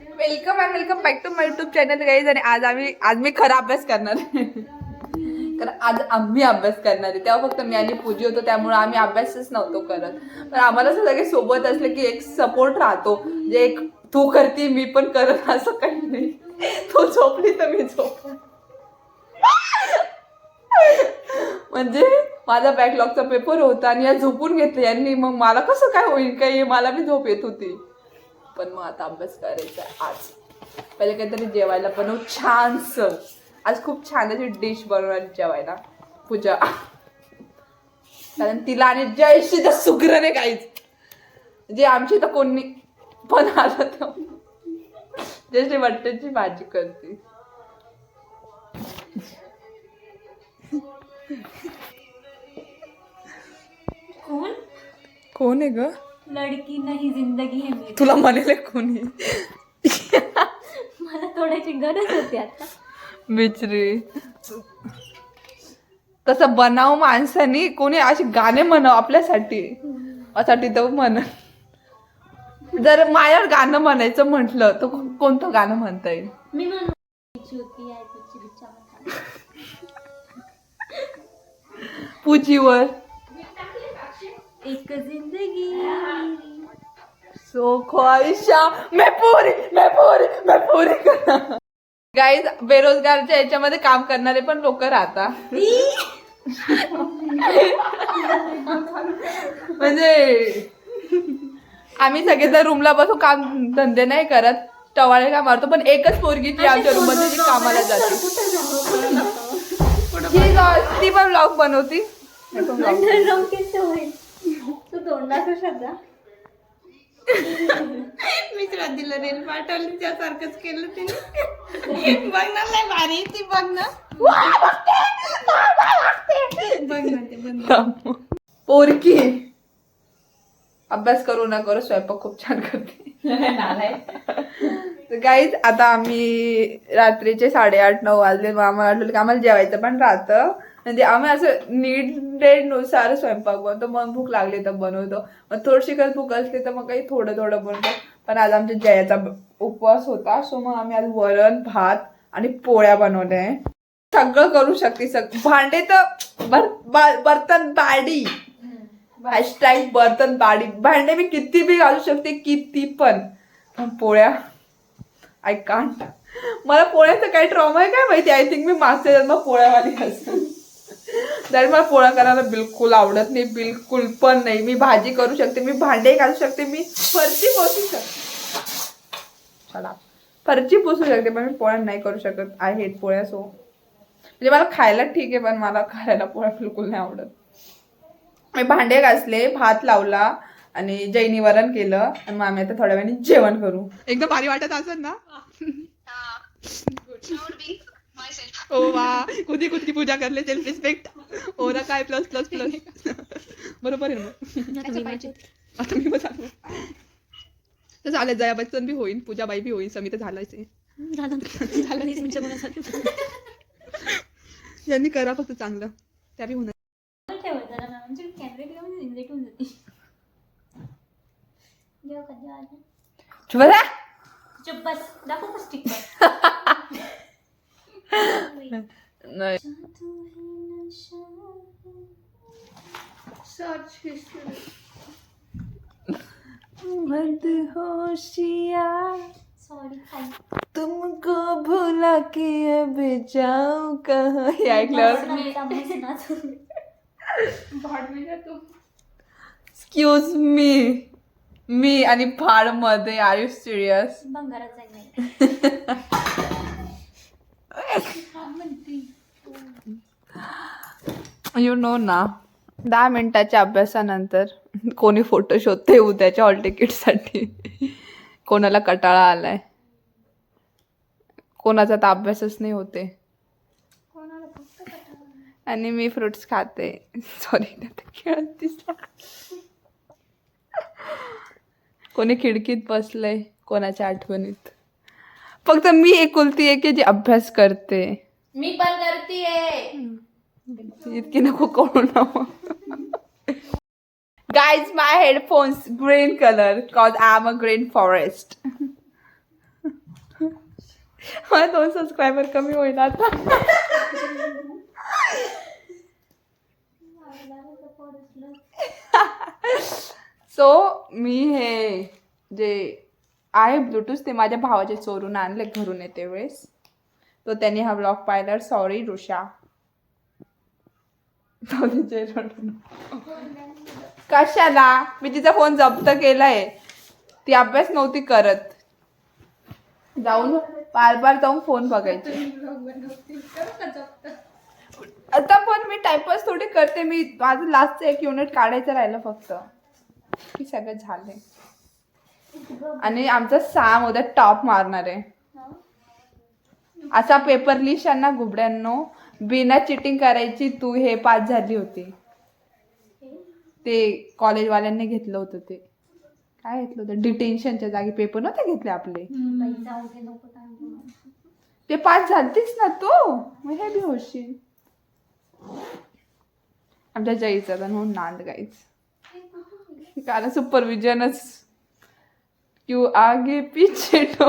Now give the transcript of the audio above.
Welcome and welcome back to my YouTube channel guys. आणि आज मी खरा अभ्यास करणार आहे. कारण आज आम्ही अभ्यास करणार आहे. तेव्हा फक्त मी आणि पूजी होतो, त्यामुळे आम्ही अभ्यासच नव्हतो करत. पण आम्हाला सगळे सोबत असले की एक सपोर्ट राहतो. जे एक तू करते मी पण करत असं काही नाही. तू झोपली तर मी झोप. म्हणजे माझा बॅकलॉगचा पेपर होता आणि या झोपून घेतले यांनी. मग मला कसं काय होईल काही, मला बी झोप येत होती. पण मग आता अभ्यास करायचा. आज पहिले काहीतरी जेवायला बनवू छानस. आज खूप छान अशी डिश बनवणार जेवायला पूजा, कारण तिला आणि जयश्री तर सुग्रने काहीच जे आमची तर कोणी पण आलं तर जयश्री बटाट्याची भाजी करते. कौन कोण आहे ग? लड़की नहीं जिंदगी है मेरी. तुला म्हणाले कोणी? मला थोड्याची गरज होती आता. बिचरी तसं बनाव माणसानी. कोणी असे गाणे म्हणाव आपल्यासाठी असाठी तर म्हण. जर माझ्यावर गाणं म्हणायचं म्हटलं तर कोणतं गाणं म्हणता येईल? मी म्हणायची होती यार तुझी बिचारा. पूजीवर एक जिंदगी सो ख्वाहिशा मैं पूरी करणार. गाईज, बेरोजगारच्या याच्यामध्ये काम करणारे पण लोक राहतात. म्हणजे आम्ही सगळे तर रूमला बसून काम धंदे नाही करत, टवाळे का मारतो. पण एकच पोरगी ती आमच्या रूम मध्ये जी कामाला जाते, ती पण ब्लॉग बनवती. तू तोंडाचं शब्द मी श्रद्धेला रील पाठवली त्यासारखंच केलं तिने. बघणार नाही भारी ती बघणार. पोरकी अभ्यास करू ना करू स्वयंपाक खूप छान करते. गाईज, आता आम्ही रात्रीचे 8:30-9 वाजले. मग आम्हाला वाटलं की आम्हाला जेवायचं पण राहतं. म्हणजे आम्ही असं नीड नुसार स्वयंपाक बनवतो. मग भूक लागली तर बनवतो, मग थोडीशी कधी भूक असली तर मग काही थोडं बनवतो. पण आज आमच्या जयाचा उपवास होता, सो मग आम्ही आज वरण भात आणि पोळ्या बनवल्या आहे. सगळं करू शकते. भांडे तर बर्तन बाडी, हॅशटॅग बर्तन बाडी. भांडे मी किती बी घालू शकते, किती पण पोळ्या आय कांट. मला पोळ्याचं काही ट्रॉमा आहे काय माहिती. आय थिंक मी मागच्या जन्मात पोळ्यावाली असेल. तरी मला पोळ्या करायला बिलकुल आवडत नाही, बिलकुल पण नाही. मी भाजी करू शकते, मी भांडे घालू शकते, मी फरची पुसू शकते, फरची पुसू शकते, पण मी पोळ्या नाही करू शकत. आय हेट पोळ्या. सो म्हणजे मला खायला ठीक आहे, पण मला करायला पोळ्या बिलकुल नाही आवडत. मी भांडे घासले, भात लावला आणि जैनी वरण केलं. आणि मग आम्ही आता थोड्या वेळाने जेवण करू. एकदम भारी वाटत असेल ना? ओ वा, खुदी खुद की पूजा कर ले. सेल्फ रिस्पेक्ट हो रहा काय प्लस प्लस प्लस. बरोबर आहे ना? आता मी बस तर झालं. जया बच्चन बी होईल, पूजाबाई बी होईल, समित झालायच आहे. यांनी करा फक्त चांगलं, त्या बी होणार. चुप बस. दाखव का स्टिकर. नाही. होशिया सॉरी तुमको भुला के अब जाऊं कहाँ. हे ऐकल्यावर एक्सक्यूज मी आणि फाड मध्ये. R you serious? बंगारात जाईल. यू नो ना, 10 मिनिटाच्या अभ्यासानंतर कोणी फोटो शोधते उद्याच्या हॉल तिकीटसाठी. कोणाला कटाळा आलाय, कोणाचा तर अभ्यासच नाही होते. आणि मी फ्रुट्स खाते. सॉरी, खेळत दिसला. कोणी खिडकीत बसलंय कोणाच्या आठवणीत. फक्त मी एकुलती आहे की जी अभ्यास करते. मी पण करतीये. इतकी नको कळू ना. Guys, my headphones green color because I'm a green forest. मला 2 सबस्क्रायबर कमी होईल आता. सो मी हे जे आहे ब्लूटूथ ते माझ्या भावाचे चोरून आणले घरून येते वेळेस. तो त्यांनी हा ब्लॉग पाहिल्यावर सॉरी ऋषा. तो तिचे रडून. कशाला मी तिचा फोन जप्त केलाय. ती अभ्यास नव्हती करत. जाऊन बार जाऊन फोन बघायचे. आता पण मी टाइमपास थोडी करते. मी माझं लास्टचं 1 युनिट काढायचं राहिलं फक्त की सगळं झालंय. आणि आमचा सॅम उद्या टॉप मारणार आहे. असा पेपर लिहिशांना घुबड्यांनो. बिना चिटिंग करायची तू हे पास झाली होती. ते कॉलेजवाल्यांनी घेतलं होतं. ते काय घेतलं होतं डिटेन्शनच्या जागी पेपर नव्हते घेतले आपले. ते पास झालतीस ना तू. मग हे बी होशील. आमच्या जयीचा तर म्हणून नांद गायच कारण सुपरविजनच क्यू आगे पीछे तो